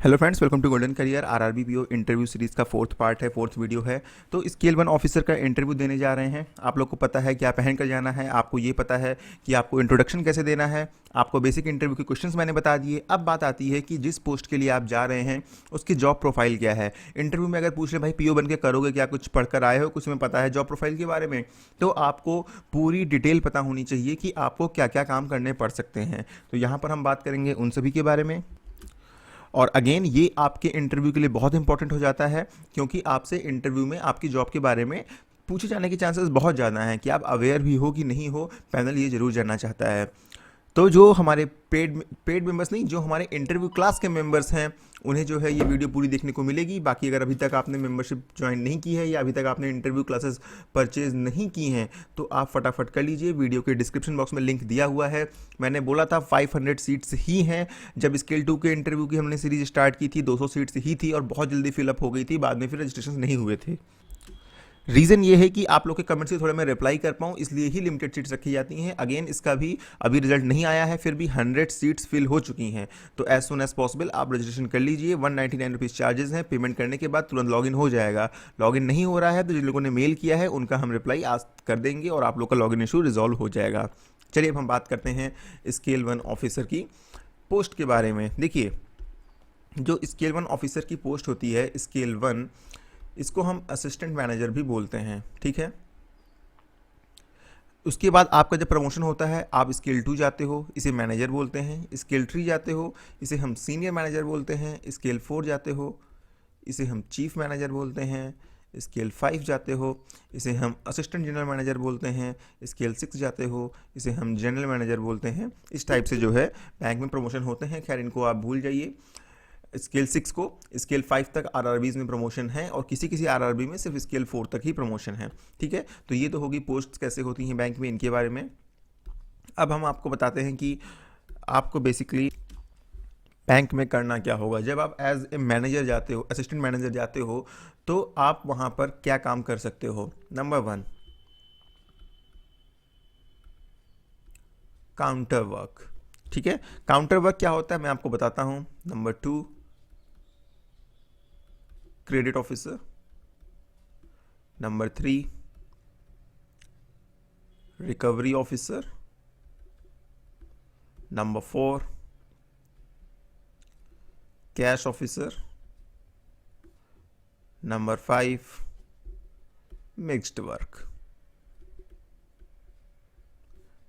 Hello friends, welcome to golden career. RRB PO interview series का fourth part है, fourth video है। तो scale 1 officer का interview देने जा रहे हैं। आप लोग को पता है क्या पहन कर जाना है, आपको ये पता है कि आपको इंट्रोडक्शन कैसे देना है, आपको बेसिक इंटरव्यू के क्वेश्चंस मैंने बता दिए। अब बात आती है कि जिस पोस्ट के लिए आप जा रहे हैं उसकी जॉब प्रोफाइल क्या है। इंटरव्यू में अगर पूछ रहे भाई पीओ बन के करोगे क्या, कुछ पढ़कर आए हो, कुछ में पता है जॉब प्रोफाइल के बारे में, तो आपको पूरी डिटेल पता होनी चाहिए कि आपको क्या क्या काम करने पड़ सकते हैं। तो यहाँ पर हम बात करेंगे उन सभी के बारे में। और अगेन ये आपके इंटरव्यू के लिए बहुत इंपॉर्टेंट हो जाता है, क्योंकि आपसे इंटरव्यू में आपकी जॉब के बारे में पूछे जाने के चांसेस बहुत ज़्यादा हैं कि आप अवेयर भी हो कि नहीं हो। पैनल ये ज़रूर जानना चाहता है। तो जो हमारे पेड मेंबर्स नहीं, जो हमारे इंटरव्यू क्लास के मेंबर्स हैं, उन्हें जो है ये वीडियो पूरी देखने को मिलेगी। बाकी अगर अभी तक आपने मेंबरशिप ज्वाइन नहीं की है या अभी तक आपने इंटरव्यू क्लासेस परचेज नहीं की हैं, तो आप फटाफट कर लीजिए। वीडियो के डिस्क्रिप्शन बॉक्स में लिंक दिया हुआ है। मैंने बोला था 500 सीट्स ही हैं। जब स्केल 2 के इंटरव्यू की हमने सीरीज स्टार्ट की थी 200 सीट्स ही थी और बहुत जल्दी फिलअप हो गई थी। बाद में फिर रजिस्ट्रेशन नहीं हुए थे। रीज़न ये है कि आप लोग के कमेंट से थोड़ा मैं रिप्लाई कर पाऊँ, इसलिए ही लिमिटेड सीट्स रखी जाती हैं। अगेन इसका भी अभी रिजल्ट नहीं आया है, फिर भी 100 सीट्स फिल हो चुकी हैं। तो एज सुन एज पॉसिबल आप रजिस्ट्रेशन कर लीजिए। 199 रुपीज़ चार्जेस हैं। पेमेंट करने के बाद तुरंत लॉगिन हो जाएगा। लॉगिन नहीं हो रहा है तो जिन लोगों ने मेल किया है उनका हम रिप्लाई आज कर देंगे और आप लोग का लॉगिन इशू रिजॉल्व हो जाएगा। चलिए अब हम बात करते हैं स्केल 1 ऑफिसर की पोस्ट के बारे में। देखिए, जो स्केल 1 ऑफिसर की पोस्ट होती है स्केल 1, इसको हम असिस्टेंट मैनेजर भी बोलते हैं, ठीक है। उसके बाद आपका जब प्रमोशन होता है आप स्केल 2 जाते हो, इसे मैनेजर बोलते हैं। स्केल 3 जाते हो, इसे हम सीनियर मैनेजर बोलते हैं। स्केल 4 जाते हो, इसे हम चीफ मैनेजर बोलते हैं। स्केल 5 जाते हो, इसे हम असिस्टेंट जनरल मैनेजर बोलते हैं। स्केल 6 जाते हो, इसे हम जनरल मैनेजर बोलते हैं। इस टाइप से जो है बैंक में प्रमोशन होते हैं। खैर इनको आप भूल जाइए। स्केल 6 को स्केल 5 तक आरआरबीज में प्रमोशन है और किसी किसी आरआरबी में सिर्फ स्केल 4 तक ही प्रमोशन है, ठीक है। तो ये तो होगी पोस्ट कैसे होती हैं बैंक में, इनके बारे में। अब हम आपको बताते हैं कि आपको बेसिकली बैंक में करना क्या होगा। जब आप एज ए मैनेजर जाते हो, असिस्टेंट मैनेजर जाते हो, तो आप वहाँ पर क्या काम कर सकते हो। नंबर 1, काउंटर वर्क, ठीक है। काउंटर वर्क क्या होता है मैं आपको बताता हूँ। Number 2, credit officer. Number 3, recovery officer. Number 4, cash officer. Number 5, mixed work.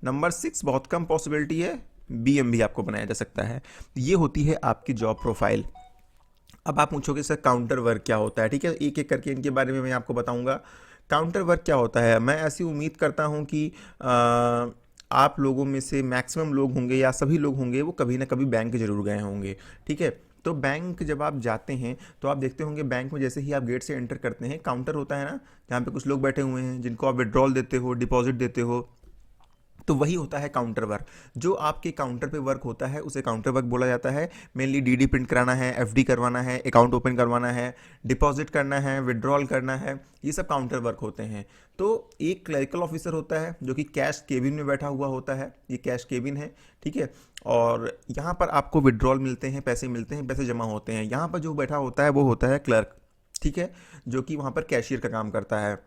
Number 6 बहुत कम पॉसिबिलिटी है, बीएम भी आपको बनाया जा सकता है। ये होती है आपकी जॉब प्रोफाइल। अब आप पूछोगे सर काउंटर वर्क क्या होता है, ठीक है। एक एक करके इनके बारे में मैं आपको बताऊंगा। काउंटर वर्क क्या होता है, मैं ऐसी उम्मीद करता हूं कि आप लोगों में से मैक्सिमम लोग होंगे या सभी लोग होंगे वो कभी ना कभी बैंक जरूर गए होंगे, ठीक है। तो बैंक जब आप जाते हैं तो आप देखते होंगे बैंक में जैसे ही आप गेट से एंटर करते हैं काउंटर होता है ना, जहाँ पे कुछ लोग बैठे हुए हैं जिनको आप विड्रॉल देते हो, डिपॉजिट देते हो। तो वही होता है काउंटर वर्क। जो आपके काउंटर पे वर्क होता है उसे काउंटर वर्क बोला जाता है। मेनली डीडी प्रिंट कराना है, एफडी करवाना है, अकाउंट ओपन करवाना है, डिपॉजिट करना है, विड्रॉल करना है, ये सब काउंटर वर्क होते हैं। तो एक क्लरिकल ऑफिसर होता है जो कि कैश केबिन में बैठा हुआ होता है। ये कैश केबिन है, ठीक है। और यहाँ पर आपको विड्रॉल मिलते हैं, पैसे मिलते हैं, पैसे जमा होते हैं। यहाँ पर जो बैठा होता है वो होता है क्लर्क, ठीक है, जो कि वहाँ पर कैशियर का काम करता है।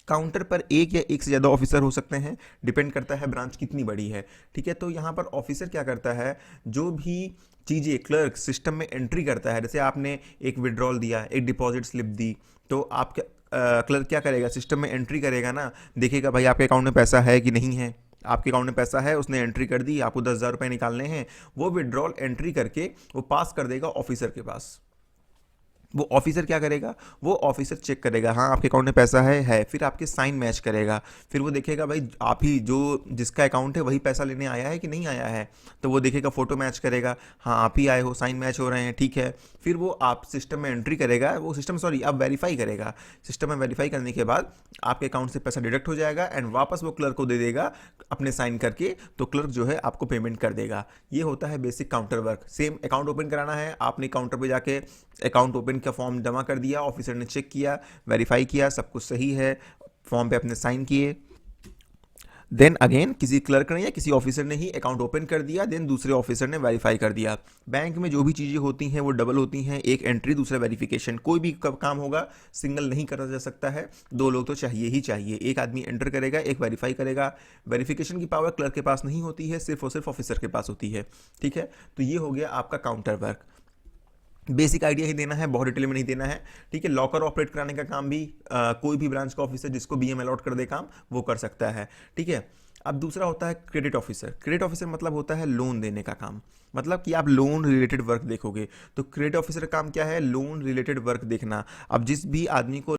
काउंटर पर एक या एक से ज़्यादा ऑफिसर हो सकते हैं, डिपेंड करता है ब्रांच कितनी बड़ी है, ठीक है। तो यहाँ पर ऑफिसर क्या करता है, जो भी चीज़ें क्लर्क सिस्टम में एंट्री करता है, जैसे आपने एक विड्रॉल दिया, एक डिपॉजिट स्लिप दी, तो आप क्लर्क क्या करेगा, सिस्टम में एंट्री करेगा ना, देखेगा भाई आपके अकाउंट में पैसा है कि नहीं है। आपके अकाउंट में पैसा है, उसने एंट्री कर दी, आपको 10,000 रुपये निकालने हैं, वो विड्रॉल एंट्री करके वो पास कर देगा ऑफिसर के पास। वो ऑफिसर क्या करेगा, वो ऑफिसर चेक करेगा, हाँ आपके अकाउंट में पैसा है, फिर आपके साइन मैच करेगा। फिर वो देखेगा भाई आप ही जो जिसका अकाउंट है वही पैसा लेने आया है कि नहीं आया है, तो वो देखेगा, फोटो मैच करेगा, हाँ आप ही आए हो, साइन मैच हो रहे हैं, ठीक है। फिर वो आप सिस्टम में एंट्री करेगा, वो सिस्टम आप वेरीफाई करेगा। सिस्टम में वेरीफाई करने के बाद आपके अकाउंट से पैसा डिडक्ट हो जाएगा एंड वापस वो क्लर्क को दे देगा अपने साइन करके, तो क्लर्क जो है आपको पेमेंट कर देगा। ये होता है basic counter work. Same account open कराना है, आपने काउंटर पर जाके अकाउंट ओपन का फॉर्म जमा कर दिया, ऑफिसर ने चेक किया, वेरीफाई किया, सब कुछ सही है, फॉर्म पे अपने साइन किए, देन अगेन किसी क्लर्क ने या किसी ऑफिसर ने ही अकाउंट ओपन कर दिया, देन दूसरे ऑफिसर ने वेरीफाई कर दिया। बैंक में जो भी चीज़ें होती हैं वो डबल होती हैं, एक एंट्री दूसरा वेरिफिकेशन। कोई भी काम होगा सिंगल नहीं करा जा सकता है, दो लोग तो चाहिए ही चाहिए। एक आदमी एंटर करेगा, एक वेरीफाई करेगा। वेरिफिकेशन की पावर क्लर्क के पास नहीं होती है, सिर्फ और सिर्फ ऑफिसर के पास होती है। ठीक है, तो ये हो गया आपका काउंटर वर्क। बेसिक आइडिया ही देना है, बहुत डिटेल में नहीं देना है। ठीक है, लॉकर ऑपरेट कराने का काम भी कोई भी ब्रांच का ऑफिसर जिसको बीएम अलॉट कर दे काम, वो कर सकता है। ठीक है, अब दूसरा होता है क्रेडिट ऑफिसर। क्रेडिट ऑफिसर मतलब होता है लोन देने का काम, मतलब कि आप लोन रिलेटेड वर्क देखोगे। तो क्रेडिट ऑफिसर का काम क्या है? लोन रिलेटेड वर्क देखना। अब जिस भी आदमी को